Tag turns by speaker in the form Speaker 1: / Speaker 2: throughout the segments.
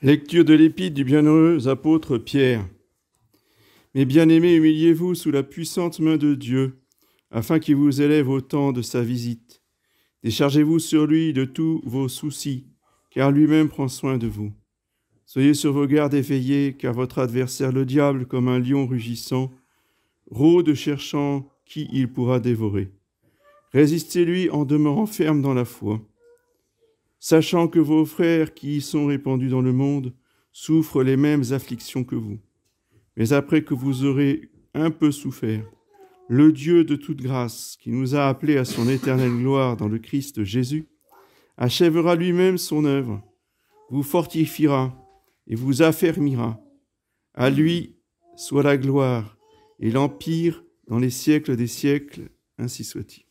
Speaker 1: Lecture de l'épître du bienheureux apôtre Pierre. Mes bien-aimés, humiliez-vous sous la puissante main de Dieu, afin qu'il vous élève au temps de sa visite. Déchargez-vous sur lui de tous vos soucis, car lui-même prend soin de vous. Soyez sur vos gardes et veillez, car votre adversaire le diable, comme un lion rugissant, rôde cherchant qui il pourra dévorer. Résistez-lui en demeurant ferme dans la foi, sachant que vos frères qui y sont répandus dans le monde souffrent les mêmes afflictions que vous. Mais après que vous aurez un peu souffert, le Dieu de toute grâce, qui nous a appelés à son éternelle gloire dans le Christ Jésus, achèvera lui-même son œuvre, vous fortifiera et vous affermira. À lui soit la gloire et l'empire dans les siècles des siècles, ainsi soit-il.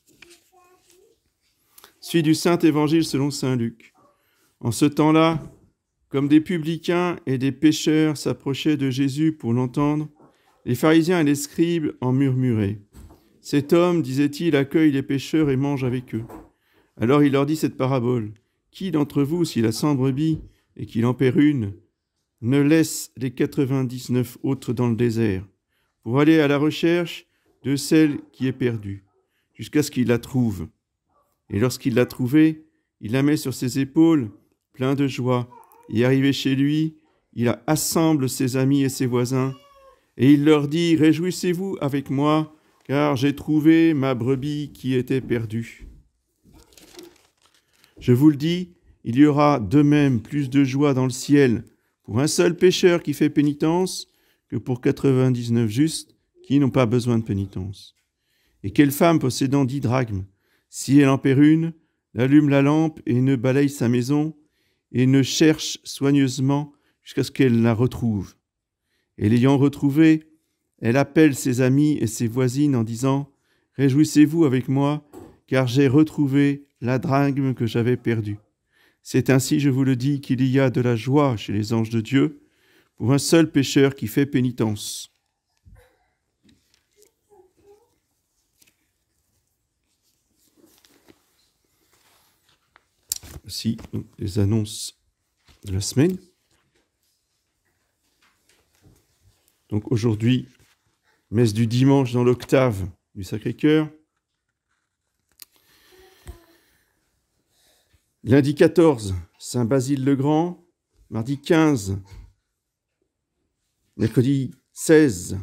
Speaker 1: Suite du Saint Évangile selon saint Luc. En ce temps-là, comme des publicains et des pécheurs s'approchaient de Jésus pour l'entendre, les pharisiens et les scribes en murmuraient. « Cet homme, disait-il, accueille les pécheurs et mange avec eux. » Alors il leur dit cette parabole. « Qui d'entre vous, s'il a 100 brebis et qu'il en perd une, ne laisse les 99 autres dans le désert pour aller à la recherche de celle qui est perdue, jusqu'à ce qu'il la trouve. Et lorsqu'il l'a trouvée, il la met sur ses épaules, plein de joie. Et arrivé chez lui, il assemble ses amis et ses voisins, et il leur dit « Réjouissez-vous avec moi, car j'ai trouvé ma brebis qui était perdue. » Je vous le dis, il y aura de même plus de joie dans le ciel pour un seul pécheur qui fait pénitence que pour 99 justes qui n'ont pas besoin de pénitence. Et quelle femme possédant 10 drachmes, si elle en perd une, allume la lampe et ne balaye sa maison et ne cherche soigneusement jusqu'à ce qu'elle la retrouve. Et l'ayant retrouvée, elle appelle ses amis et ses voisines en disant « Réjouissez-vous avec moi, car j'ai retrouvé la drachme que j'avais perdue. » C'est ainsi, je vous le dis, qu'il y a de la joie chez les anges de Dieu pour un seul pécheur qui fait pénitence. Voici les annonces de la semaine. Donc aujourd'hui, messe du dimanche dans l'octave du Sacré-Cœur. Lundi 14, Saint Basile le Grand. Mardi 15, mercredi 16,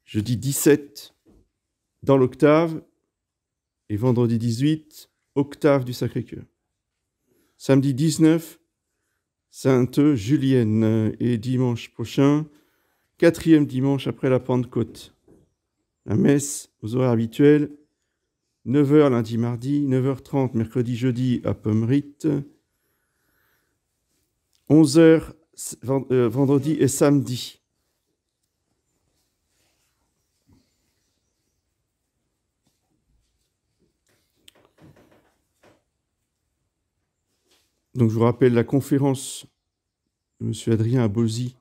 Speaker 1: jeudi 17, dans l'octave. Et vendredi 18, octave du Sacré-Cœur. Samedi 19, Sainte Julienne. Et dimanche prochain, 4e dimanche après la Pentecôte. La messe aux horaires habituels, 9h lundi, mardi, 9h30 mercredi, jeudi à Pommerite, 11h vendredi et samedi. Donc je vous rappelle la conférence de M. Adrien Abosi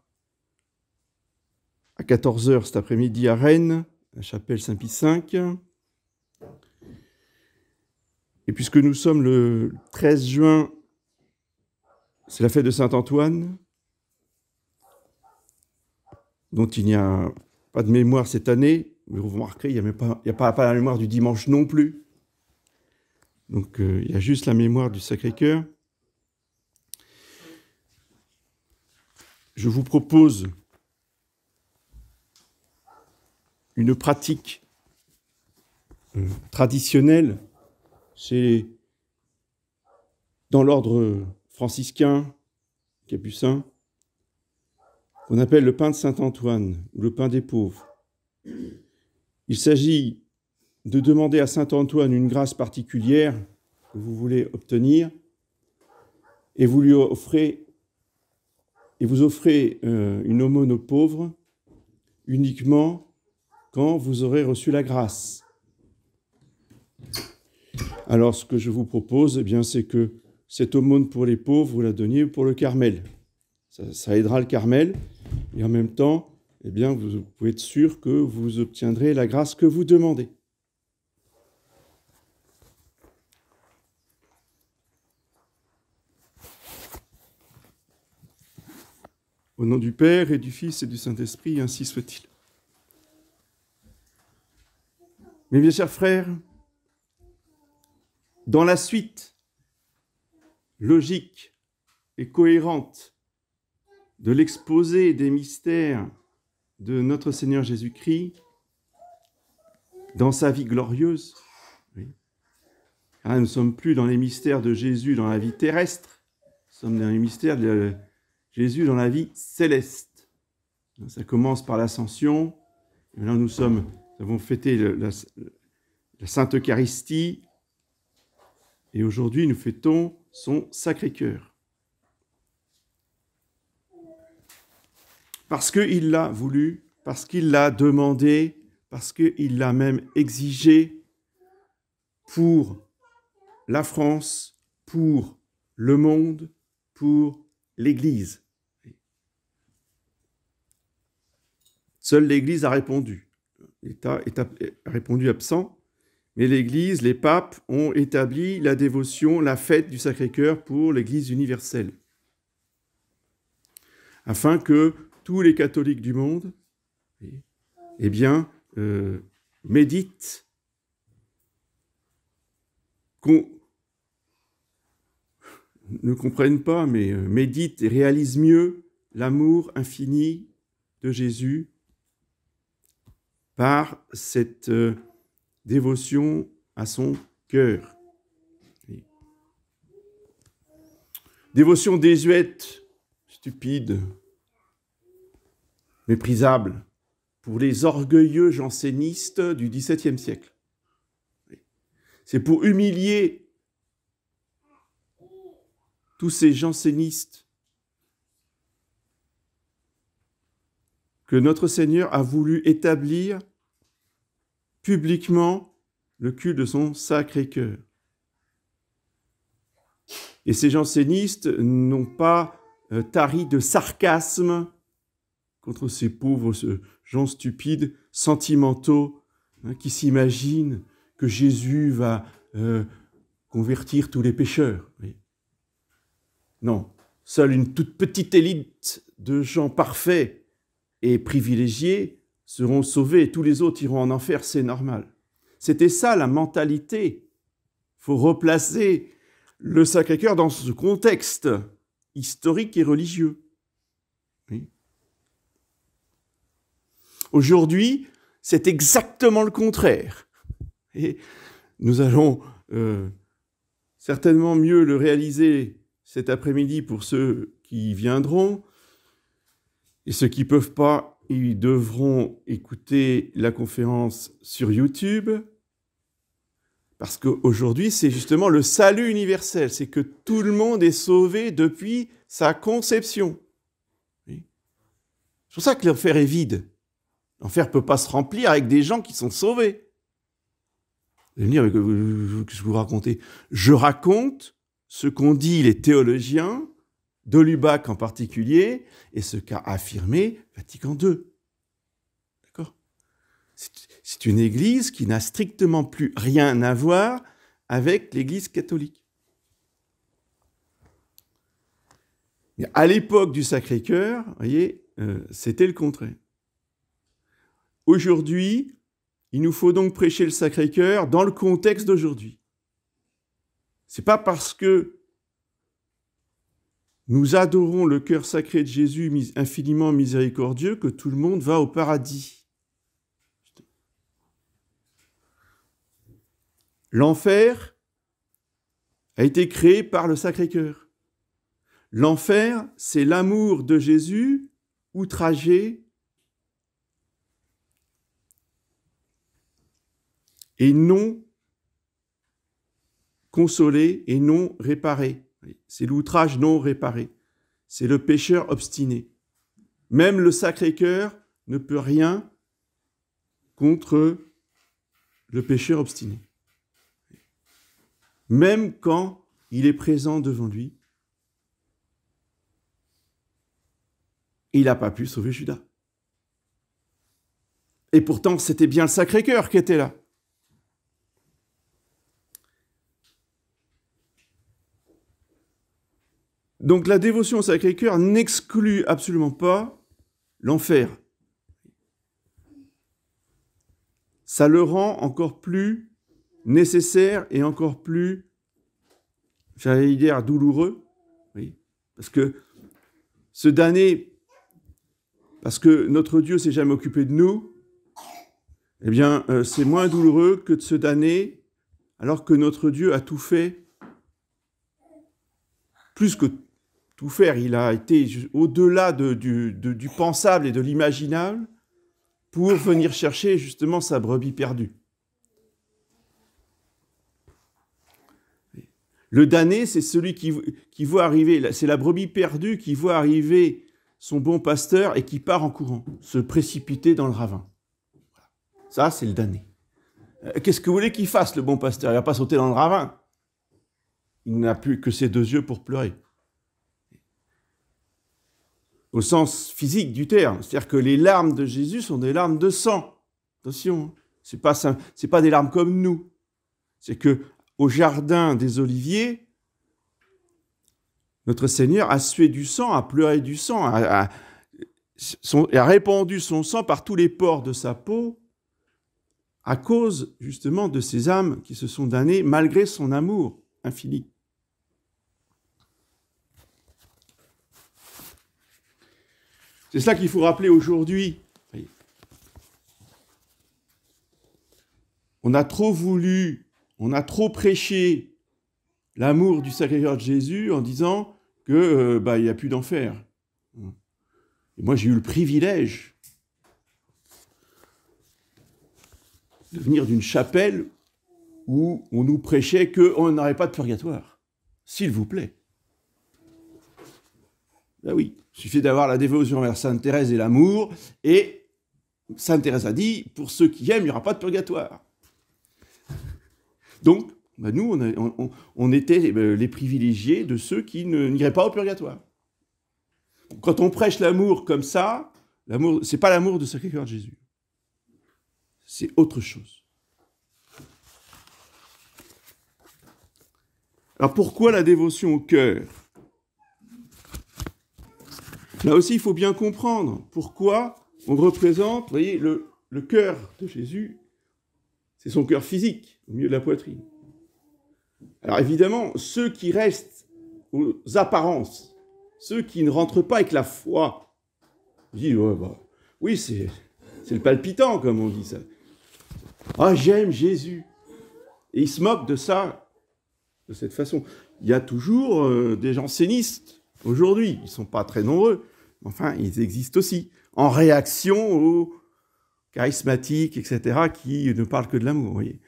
Speaker 1: à 14h cet après-midi à Rennes, à la chapelle Saint-Pie V. Et puisque nous sommes le 13 juin, c'est la fête de Saint-Antoine, dont il n'y a pas de mémoire cette année, mais vous remarquerez, il n'y a pas la mémoire du dimanche non plus. Donc il y a juste la mémoire du Sacré-Cœur. Je vous propose une pratique traditionnelle dans l'ordre franciscain, capucin, qu'on appelle le pain de Saint-Antoine ou le pain des pauvres. Il s'agit de demander à Saint-Antoine une grâce particulière que vous voulez obtenir et vous offrez une aumône aux pauvres uniquement quand vous aurez reçu la grâce. Alors, ce que je vous propose, eh bien, c'est que cette aumône pour les pauvres, vous la donniez pour le Carmel. Ça aidera le Carmel, et en même temps, eh bien, vous pouvez être sûr que vous obtiendrez la grâce que vous demandez. Au nom du Père et du Fils et du Saint-Esprit, ainsi soit-il. Mes bien chers frères, dans la suite logique et cohérente de l'exposé des mystères de notre Seigneur Jésus-Christ, dans sa vie glorieuse, oui. Car nous ne sommes plus dans les mystères de Jésus dans la vie terrestre, nous sommes dans les mystères de Jésus dans la vie céleste. Ça commence par l'ascension, et maintenant nous avons fêté la Sainte Eucharistie, et aujourd'hui nous fêtons son Sacré-Cœur. Parce qu'il l'a voulu, parce qu'il l'a demandé, parce qu'il l'a même exigé pour la France, pour le monde, pour l'Église. Seule l'Église a répondu. L'État a répondu absent, mais l'Église, les papes ont établi la dévotion, la fête du Sacré-Cœur pour l'Église universelle, afin que tous les catholiques du monde, méditent, ne comprennent pas, mais méditent et réalisent mieux l'amour infini de Jésus par cette dévotion à son cœur. Dévotion désuète, stupide, méprisable pour les orgueilleux jansénistes du XVIIe siècle. C'est pour humilier tous ces jansénistes que notre Seigneur a voulu établir publiquement le culte de son Sacré-Cœur. Et ces jansénistes n'ont pas tari de sarcasme contre ces pauvres gens stupides, sentimentaux, qui s'imaginent que Jésus va convertir tous les pécheurs. Oui. Non, seule une toute petite élite de gens parfaits et privilégiés seront sauvés et tous les autres iront en enfer, c'est normal. C'était ça la mentalité. Il faut replacer le Sacré-Cœur dans ce contexte historique et religieux. Oui. Aujourd'hui, c'est exactement le contraire. Et nous allons certainement mieux le réaliser cet après-midi pour ceux qui viendront. Et ceux qui ne peuvent pas, ils devront écouter la conférence sur YouTube. Parce qu'aujourd'hui, c'est justement le salut universel. C'est que tout le monde est sauvé depuis sa conception. Oui. C'est pour ça que l'enfer est vide. L'enfer ne peut pas se remplir avec des gens qui sont sauvés. Vous allez me dire, qu'est-ce que vous racontez ? Je raconte ce qu'ont dit les théologiens, de Lubac en particulier, et ce qu'a affirmé Vatican II. D'accord ? C'est une église qui n'a strictement plus rien à voir avec l'église catholique. Mais à l'époque du Sacré-Cœur, vous voyez, c'était le contraire. Aujourd'hui, il nous faut donc prêcher le Sacré-Cœur dans le contexte d'aujourd'hui. C'est pas parce que nous adorons le cœur sacré de Jésus infiniment miséricordieux que tout le monde va au paradis. L'enfer a été créé par le Sacré-Cœur. L'enfer, c'est l'amour de Jésus outragé et non consolé et non réparé. C'est l'outrage non réparé. C'est le pécheur obstiné. Même le Sacré-Cœur ne peut rien contre le pécheur obstiné. Même quand il est présent devant lui, il n'a pas pu sauver Judas. Et pourtant, c'était bien le Sacré-Cœur qui était là. Donc la dévotion au Sacré-Cœur n'exclut absolument pas l'enfer. Ça le rend encore plus nécessaire et encore plus, j'allais dire, douloureux. Oui. Parce que se damner, parce que notre Dieu s'est jamais occupé de nous, eh bien, c'est moins douloureux que de se damner alors que notre Dieu a tout fait, plus que tout faire, il a été au-delà du pensable et de l'imaginable pour venir chercher justement sa brebis perdue. Le damné, c'est celui qui voit arriver, c'est la brebis perdue qui voit arriver son bon pasteur et qui part en courant, se précipiter dans le ravin. Ça, c'est le damné. Qu'est-ce que vous voulez qu'il fasse, le bon pasteur? Il ne va pas sauter dans le ravin. Il n'a plus que ses deux yeux pour pleurer. Au sens physique du terme. C'est-à-dire que les larmes de Jésus sont des larmes de sang. Attention, ce n'est pas des larmes comme nous. C'est que au jardin des Oliviers, notre Seigneur a sué du sang, a pleuré du sang, a répandu son sang par tous les pores de sa peau à cause justement de ces âmes qui se sont damnées malgré son amour infini. C'est cela qu'il faut rappeler aujourd'hui. On a trop prêché l'amour du Sacré-Cœur de Jésus en disant que il n'y a plus d'enfer. Et moi, j'ai eu le privilège de venir d'une chapelle où on nous prêchait qu'on n'aurait pas de purgatoire. S'il vous plaît. Ben oui, il suffit d'avoir la dévotion vers Sainte Thérèse et l'amour, et Sainte Thérèse a dit, pour ceux qui aiment, il n'y aura pas de purgatoire. Donc, ben nous, on était les privilégiés de ceux qui n'iraient pas au purgatoire. Quand on prêche l'amour comme ça, l'amour, c'est pas l'amour du Sacré-Cœur de Jésus. C'est autre chose. Alors pourquoi la dévotion au cœur? Là aussi, il faut bien comprendre pourquoi on représente, vous voyez, le cœur de Jésus, c'est son cœur physique, au milieu de la poitrine. Alors évidemment, ceux qui restent aux apparences, ceux qui ne rentrent pas avec la foi, disent, oui, c'est le palpitant, comme on dit ça. Ah, j'aime Jésus. Et ils se moquent de ça, de cette façon. Il y a toujours des jansénistes, aujourd'hui. Ils ne sont pas très nombreux, mais enfin, ils existent aussi, en réaction aux charismatiques, etc., qui ne parlent que de l'amour. Vous voyez.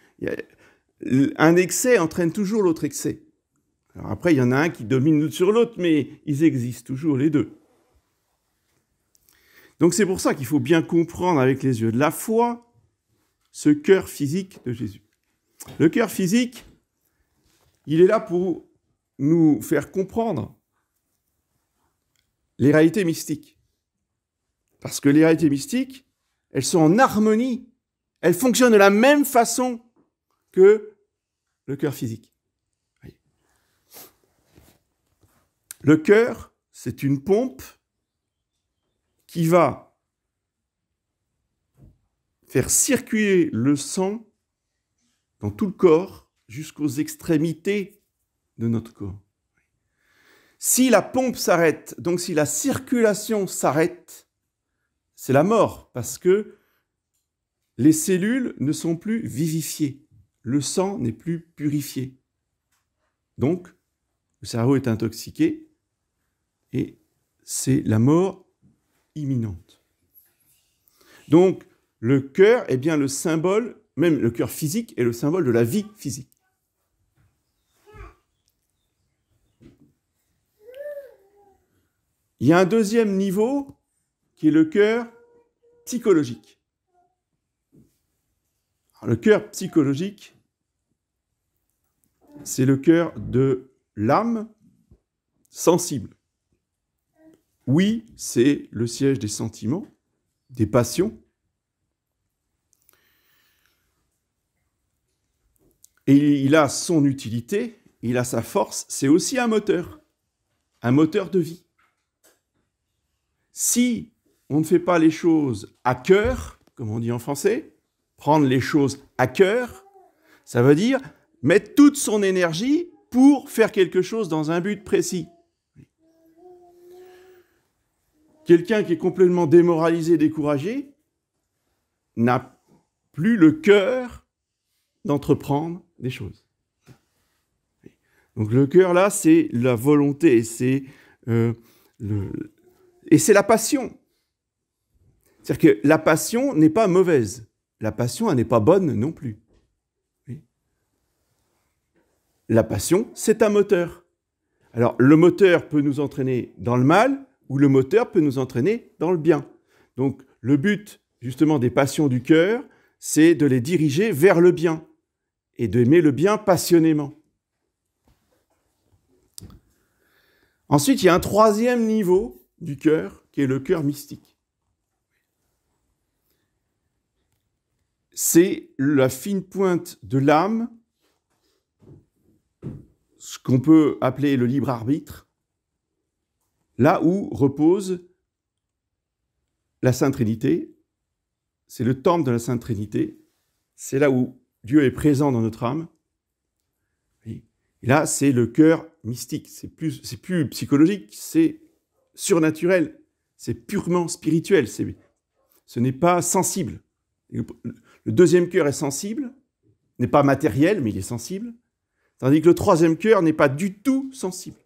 Speaker 1: Un excès entraîne toujours l'autre excès. Alors après, il y en a un qui domine sur l'autre, mais ils existent toujours, les deux. Donc c'est pour ça qu'il faut bien comprendre avec les yeux de la foi ce cœur physique de Jésus. Le cœur physique, il est là pour nous faire comprendre les réalités mystiques. Parce que les réalités mystiques, elles sont en harmonie, elles fonctionnent de la même façon que le cœur physique. Le cœur, c'est une pompe qui va faire circuler le sang dans tout le corps jusqu'aux extrémités de notre corps. Si la pompe s'arrête, donc si la circulation s'arrête, c'est la mort, parce que les cellules ne sont plus vivifiées, le sang n'est plus purifié. Donc, le cerveau est intoxiqué et c'est la mort imminente. Donc, le cœur est bien le symbole, même le cœur physique est le symbole de la vie physique. Il y a un deuxième niveau qui est le cœur psychologique. Alors, le cœur psychologique, c'est le cœur de l'âme sensible. Oui, c'est le siège des sentiments, des passions. Et il a son utilité, il a sa force, c'est aussi un moteur. un moteur de vie. Si on ne fait pas les choses à cœur, comme on dit en français, prendre les choses à cœur, ça veut dire mettre toute son énergie pour faire quelque chose dans un but précis. Quelqu'un qui est complètement démoralisé, découragé, n'a plus le cœur d'entreprendre des choses. Donc le cœur, là, c'est la volonté, c'est la passion. C'est-à-dire que la passion n'est pas mauvaise. La passion, elle n'est pas bonne non plus. La passion, c'est un moteur. Alors, le moteur peut nous entraîner dans le mal, ou le moteur peut nous entraîner dans le bien. Donc, le but, justement, des passions du cœur, c'est de les diriger vers le bien, et d'aimer le bien passionnément. Ensuite, il y a un troisième niveau du cœur, qui est le cœur mystique. C'est la fine pointe de l'âme, ce qu'on peut appeler le libre arbitre, là où repose la Sainte Trinité. C'est le temple de la Sainte Trinité. C'est là où Dieu est présent dans notre âme. Et là, c'est le cœur mystique. C'est plus psychologique, c'est surnaturel, c'est purement spirituel. Ce n'est pas sensible. Le deuxième cœur est sensible, n'est pas matériel, mais il est sensible. Tandis que le troisième cœur n'est pas du tout sensible.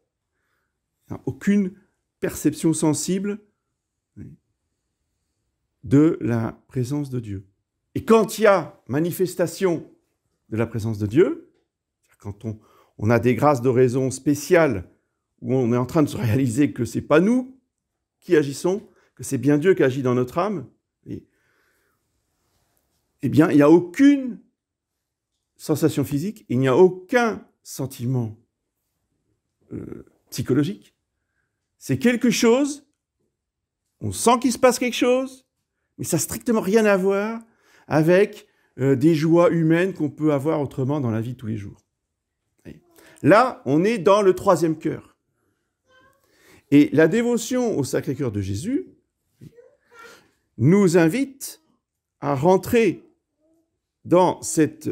Speaker 1: Il n'y a aucune perception sensible de la présence de Dieu. Et quand il y a manifestation de la présence de Dieu, quand on a des grâces de raison spéciales, où on est en train de se réaliser que ce n'est pas nous qui agissons, que c'est bien Dieu qui agit dans notre âme, eh bien, il n'y a aucune sensation physique, il n'y a aucun sentiment psychologique. C'est quelque chose, on sent qu'il se passe quelque chose, mais ça n'a strictement rien à voir avec des joies humaines qu'on peut avoir autrement dans la vie de tous les jours. Là, on est dans le troisième cœur. Et la dévotion au Sacré-Cœur de Jésus nous invite à rentrer dans cette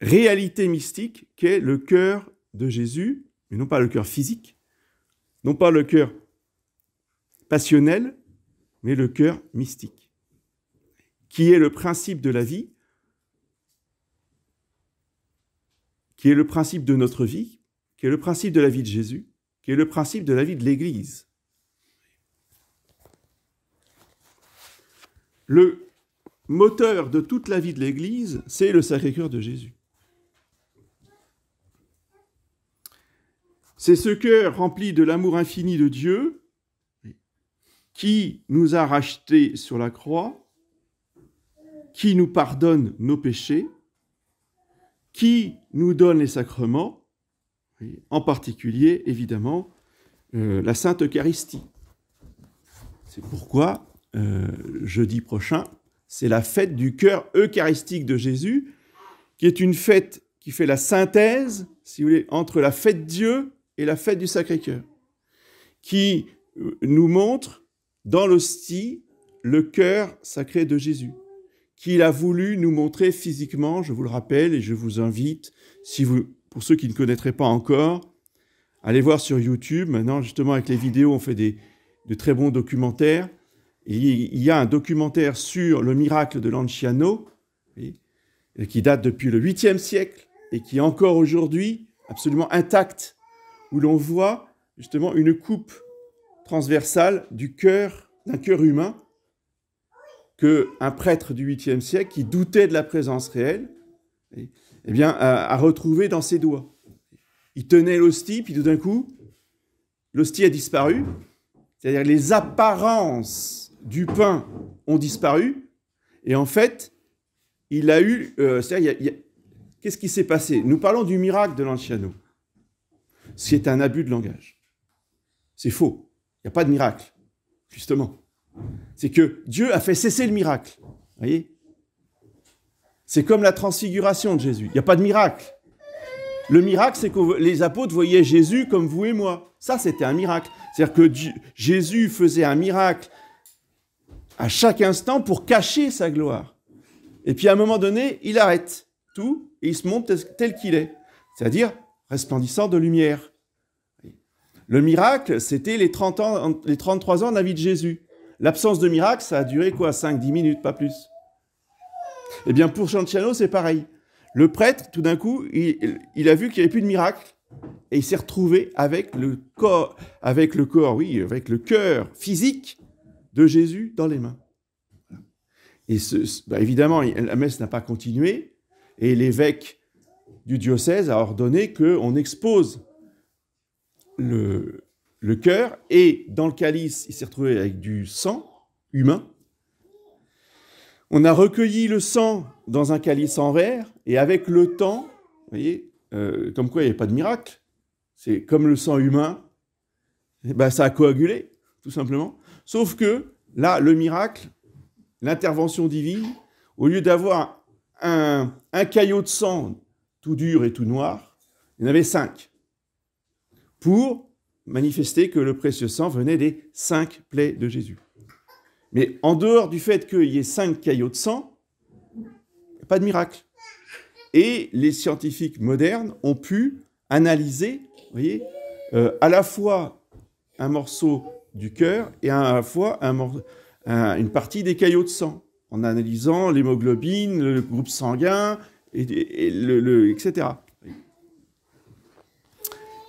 Speaker 1: réalité mystique qu'est le cœur de Jésus, mais non pas le cœur physique, non pas le cœur passionnel, mais le cœur mystique, qui est le principe de la vie, qui est le principe de notre vie, qui est le principe de la vie de Jésus, qui est le principe de la vie de l'Église. Le moteur de toute la vie de l'Église, c'est le Sacré-Cœur de Jésus. C'est ce cœur rempli de l'amour infini de Dieu qui nous a rachetés sur la croix, qui nous pardonne nos péchés, qui nous donne les sacrements, en particulier, évidemment, la Sainte Eucharistie. C'est pourquoi, jeudi prochain, c'est la fête du cœur eucharistique de Jésus, qui est une fête qui fait la synthèse, si vous voulez, entre la fête Dieu et la fête du Sacré-Cœur, qui nous montre dans l'hostie le cœur sacré de Jésus, qu'il a voulu nous montrer physiquement, je vous le rappelle, et je vous invite, pour ceux qui ne connaîtraient pas encore, allez voir sur YouTube. Maintenant, justement, avec les vidéos, on fait de très bons documentaires. Il y a un documentaire sur le miracle de Lanciano, qui date depuis le 8e siècle, et qui est encore aujourd'hui absolument intact, où l'on voit justement une coupe transversale d'un cœur humain, qu'un prêtre du 8e siècle, qui doutait de la présence réelle, a retrouvé dans ses doigts. Il tenait l'hostie, puis tout d'un coup, l'hostie a disparu, c'est-à-dire les apparences du pain ont disparu, et en fait, il a eu... qu'est-ce qui s'est passé? Nous parlons du miracle de Lanciano. C'est un abus de langage. C'est faux. Il n'y a pas de miracle, justement. C'est que Dieu a fait cesser le miracle. Vous voyez? C'est comme la transfiguration de Jésus. Il n'y a pas de miracle. Le miracle, c'est que les apôtres voyaient Jésus comme vous et moi. Ça, c'était un miracle. C'est-à-dire que Jésus faisait un miracle à chaque instant pour cacher sa gloire. Et puis à un moment donné, il arrête tout et il se montre tel qu'il est. C'est-à-dire resplendissant de lumière. Le miracle, c'était les 33 ans de la vie de Jésus. L'absence de miracle, ça a duré quoi, 5-10 minutes, pas plus. Eh bien, pour Chantchiano, c'est pareil. Le prêtre, tout d'un coup, il a vu qu'il n'y avait plus de miracle et il s'est retrouvé avec le cœur physique de Jésus dans les mains. Et évidemment, la messe n'a pas continué et l'évêque du diocèse a ordonné qu'on expose le cœur, et dans le calice, il s'est retrouvé avec du sang humain. On a recueilli le sang dans un calice en verre, et avec le temps, vous voyez, comme quoi il n'y avait pas de miracle, c'est comme le sang humain, ça a coagulé, tout simplement. Sauf que, là, le miracle, l'intervention divine, au lieu d'avoir un caillot de sang tout dur et tout noir, il y en avait 5. Pour manifester que le précieux sang venait des 5 plaies de Jésus. Mais en dehors du fait qu'il y ait 5 caillots de sang, il n'y a pas de miracle. Et les scientifiques modernes ont pu analyser, vous voyez, à la fois un morceau du cœur et à la fois une partie des caillots de sang, en analysant l'hémoglobine, le groupe sanguin, etc.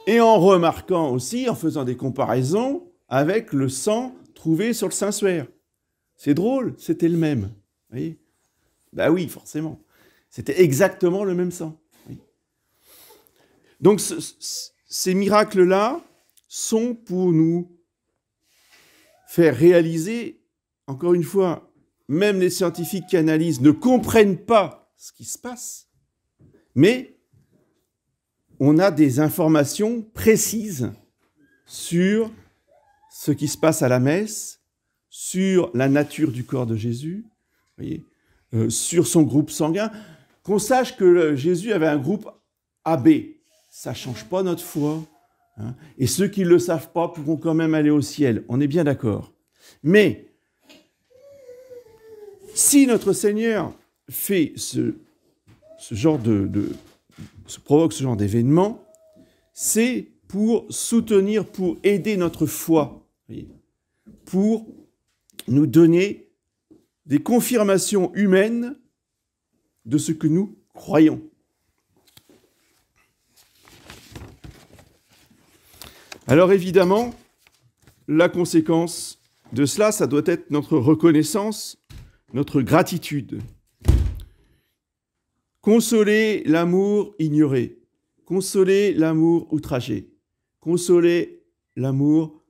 Speaker 1: Et en remarquant aussi, en faisant des comparaisons avec le sang trouvé sur le Saint-Suaire. C'est drôle, c'était le même. Vous voyez ? Ben oui, forcément. C'était exactement le même sang. Oui. Donc ces miracles-là sont pour nous faire réaliser, encore une fois, même les scientifiques qui analysent ne comprennent pas ce qui se passe, mais on a des informations précises sur ce qui se passe à la messe, sur la nature du corps de Jésus, vous voyez, sur son groupe sanguin. Qu'on sache que Jésus avait un groupe AB, ça ne change pas notre foi. Hein, et ceux qui ne le savent pas pourront quand même aller au ciel. On est bien d'accord. Mais si notre Seigneur fait provoque ce genre d'événement, c'est pour soutenir, pour aider notre foi, pour nous donner des confirmations humaines de ce que nous croyons. Alors évidemment, la conséquence de cela, ça doit être notre reconnaissance, notre gratitude. Consoler l'amour ignoré, consoler l'amour outragé, consoler l'amour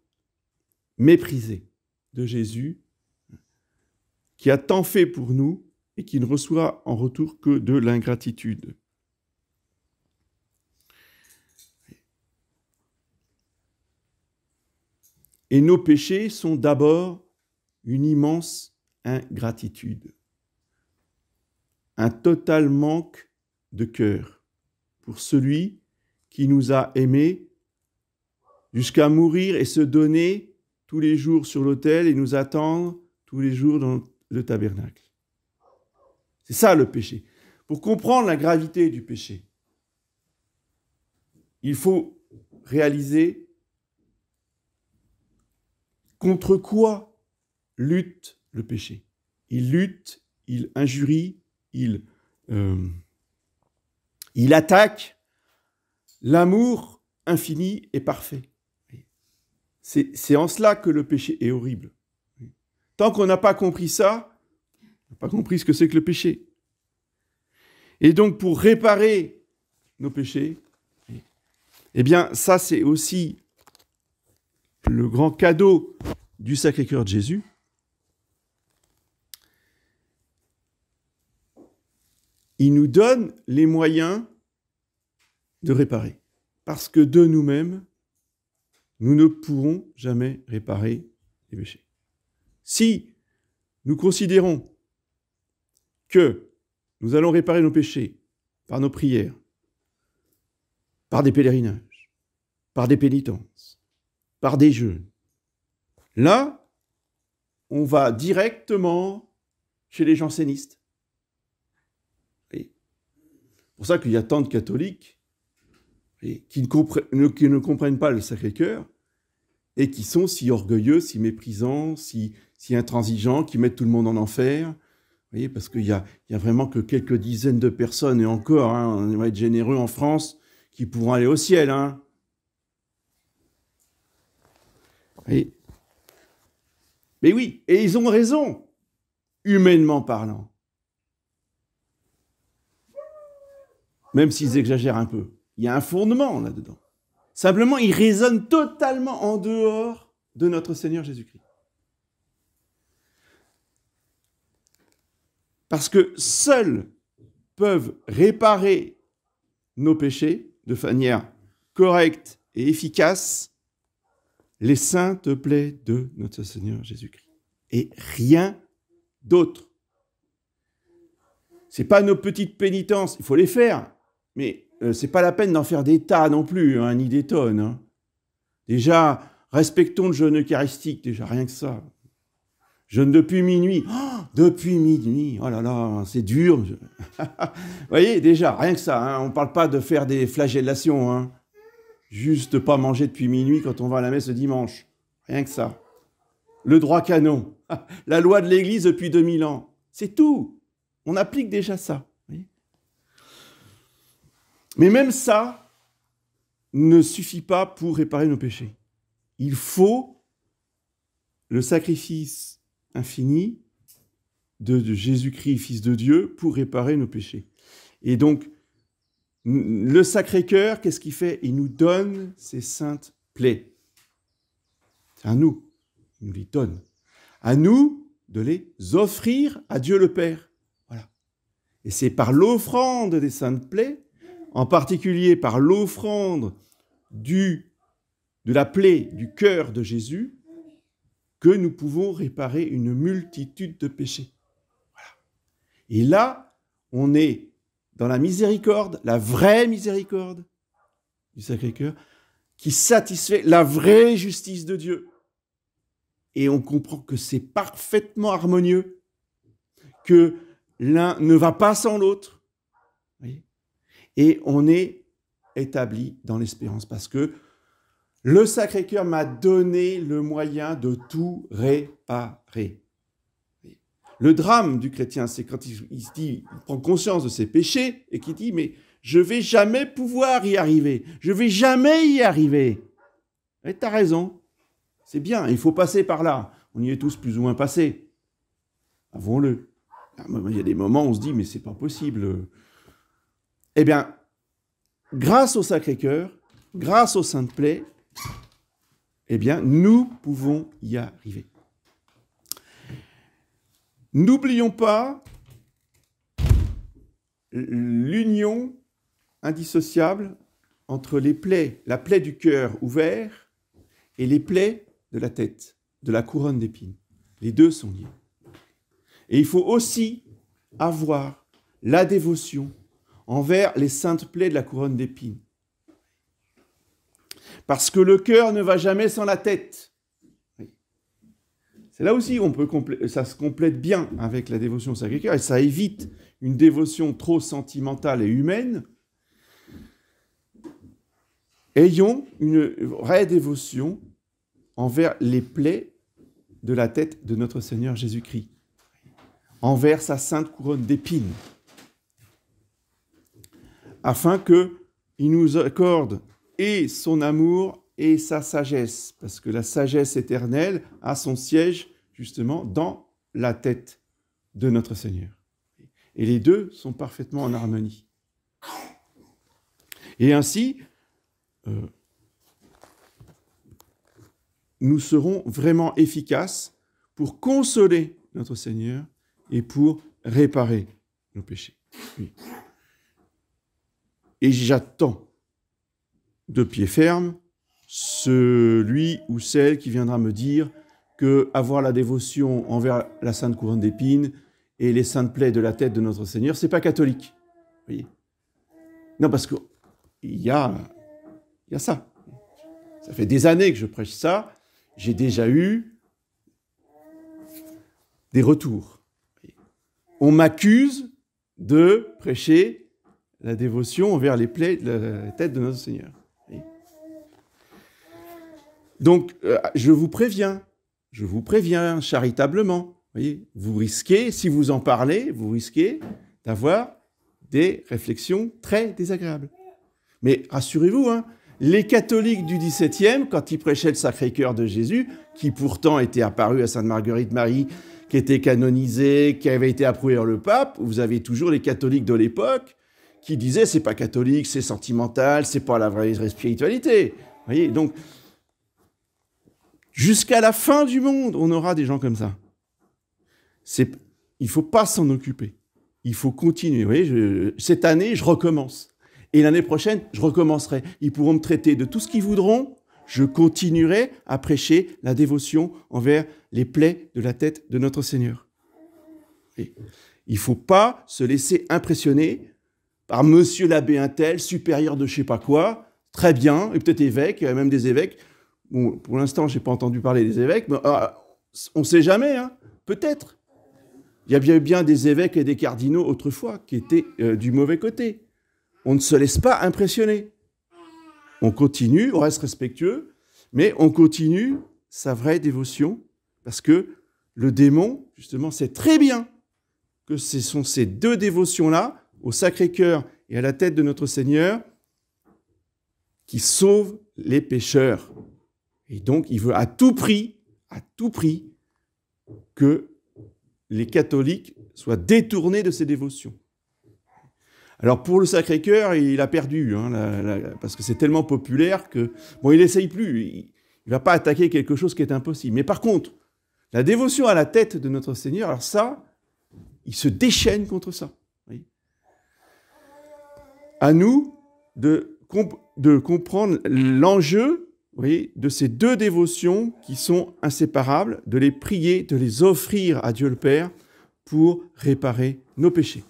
Speaker 1: méprisé de Jésus, qui a tant fait pour nous et qui ne reçoit en retour que de l'ingratitude. Et nos péchés sont d'abord une immense ingratitude, un total manque de cœur pour celui qui nous a aimés jusqu'à mourir et se donner tous les jours sur l'autel et nous attendre tous les jours dans le tabernacle. C'est ça le péché. Pour comprendre la gravité du péché, il faut réaliser contre quoi lutte le péché. Il lutte, il injurie, il attaque l'amour infini et parfait. C'est en cela que le péché est horrible. Tant qu'on n'a pas compris ça, on n'a pas compris ce que c'est que le péché. Et donc, pour réparer nos péchés, eh bien, ça, c'est aussi le grand cadeau du Sacré-Cœur de Jésus. Il nous donne les moyens de réparer. Parce que de nous-mêmes, nous ne pourrons jamais réparer les péchés. Si nous considérons que nous allons réparer nos péchés par nos prières, par des pèlerinages, par des pénitences, par des jeûnes. Là, on va directement chez les jansénistes. C'est pour ça qu'il y a tant de catholiques qui ne comprennent pas le Sacré-Cœur et qui sont si orgueilleux, si méprisants, si intransigeants, qui mettent tout le monde en enfer. Vous voyez, parce qu'il y a vraiment que quelques dizaines de personnes, et encore, on va être généreux en France, qui pourront aller au ciel. Mais oui, et ils ont raison, humainement parlant. Même s'ils exagèrent un peu. Il y a un fondement là-dedans. Simplement, ils raisonnent totalement en dehors de notre Seigneur Jésus-Christ. Parce que seuls peuvent réparer nos péchés de manière correcte et efficace les saintes plaies de notre Seigneur Jésus-Christ. Et rien d'autre. Ce n'est pas nos petites pénitences, il faut les faire, mais ce n'est pas la peine d'en faire des tas non plus, ni des tonnes. Déjà, respectons le jeûne eucharistique, déjà, rien que ça. Jeûne depuis minuit. Oh, depuis minuit, oh là là, c'est dur. Vous voyez, déjà, rien que ça. On ne parle pas de faire des flagellations. Juste pas manger depuis minuit quand on va à la messe le dimanche. Rien que ça. Le droit canon. La loi de l'Église depuis 2000 ans. C'est tout. On applique déjà ça. Mais même ça ne suffit pas pour réparer nos péchés. Il faut le sacrifice infini de Jésus-Christ, Fils de Dieu, pour réparer nos péchés. Et donc, le Sacré-Cœur, qu'est-ce qu'il fait? Il nous donne ses saintes plaies. C'est à nous, il nous les donne. À nous de les offrir à Dieu le Père. Voilà. Et c'est par l'offrande des saintes plaies, en particulier par l'offrande de la plaie du cœur de Jésus, que nous pouvons réparer une multitude de péchés. Voilà. Et là, on est dans la miséricorde, la vraie miséricorde du Sacré-Cœur, qui satisfait la vraie justice de Dieu. Et on comprend que c'est parfaitement harmonieux, que l'un ne va pas sans l'autre. Et on est établi dans l'espérance, parce que le Sacré-Cœur m'a donné le moyen de tout réparer. Le drame du chrétien, c'est quand il prend conscience de ses péchés et qu'il dit « mais je ne vais jamais pouvoir y arriver, je ne vais jamais y arriver ». Et tu as raison, c'est bien, il faut passer par là. On y est tous plus ou moins passés. Avouons-le. Il y a des moments où on se dit « mais c'est pas possible ». Eh bien, grâce au Sacré-Cœur, grâce aux saintes plaies, eh bien, nous pouvons y arriver. N'oublions pas l'union indissociable entre les plaies, la plaie du cœur ouvert et les plaies de la tête, de la couronne d'épines. Les deux sont liés. Et il faut aussi avoir la dévotion envers les saintes plaies de la couronne d'épines. Parce que le cœur ne va jamais sans la tête. C'est là aussi où ça se complète bien avec la dévotion au Sacré-Cœur et ça évite une dévotion trop sentimentale et humaine. Ayons une vraie dévotion envers les plaies de la tête de notre Seigneur Jésus-Christ, envers sa sainte couronne d'épines, afin qu'il nous accorde et son amour et sa sagesse, parce que la sagesse éternelle a son siège justement dans la tête de notre Seigneur. Et les deux sont parfaitement en harmonie. Et ainsi, nous serons vraiment efficaces pour consoler notre Seigneur et pour réparer nos péchés. Oui. Et j'attends de pied ferme celui ou celle qui viendra me dire que avoir la dévotion envers la sainte couronne d'épines et les saintes plaies de la tête de notre Seigneur, c'est pas catholique. Vous voyez ? Non, parce qu'il y a Il y a ça. Ça fait des années que je prêche ça. J'ai déjà eu des retours. On m'accuse de prêcher la dévotion envers les plaies de la tête de notre Seigneur. Donc, je vous préviens charitablement. Voyez, vous risquez, si vous en parlez, vous risquez d'avoir des réflexions très désagréables. Mais rassurez-vous, hein, les catholiques du XVIIe, quand ils prêchaient le Sacré-Cœur de Jésus, qui pourtant était apparu à Sainte Marguerite Marie, qui était canonisé, qui avait été approuvé par le pape, vous avez toujours les catholiques de l'époque qui disaient c'est pas catholique, c'est sentimental, c'est pas la vraie spiritualité. Vous voyez, donc jusqu'à la fin du monde, on aura des gens comme ça. Il ne faut pas s'en occuper. Il faut continuer. Vous voyez, cette année, je recommence. Et l'année prochaine, je recommencerai. Ils pourront me traiter de tout ce qu'ils voudront. Je continuerai à prêcher la dévotion envers les plaies de la tête de notre Seigneur. Et il ne faut pas se laisser impressionner par monsieur l'abbé untel, supérieur de je ne sais pas quoi, très bien, et peut-être évêque, il y a même des évêques. Bon, pour l'instant, je n'ai pas entendu parler des évêques, mais on ne sait jamais, hein, peut-être. Il y a bien des évêques et des cardinaux autrefois qui étaient du mauvais côté. On ne se laisse pas impressionner. On continue, on reste respectueux, mais on continue sa vraie dévotion parce que le démon, justement, sait très bien que ce sont ces deux dévotions-là, au Sacré-Cœur et à la tête de notre Seigneur, qui sauvent les pécheurs. Et donc, il veut à tout prix, que les catholiques soient détournés de ces dévotions. Alors pour le Sacré-Cœur, il a perdu, hein, parce que c'est tellement populaire que... Bon, il n'essaye plus, il ne va pas attaquer quelque chose qui est impossible. Mais par contre, la dévotion à la tête de notre Seigneur, alors ça, il se déchaîne contre ça. Oui. À nous de comprendre l'enjeu, vous voyez, de ces deux dévotions qui sont inséparables, de les prier, de les offrir à Dieu le Père pour réparer nos péchés.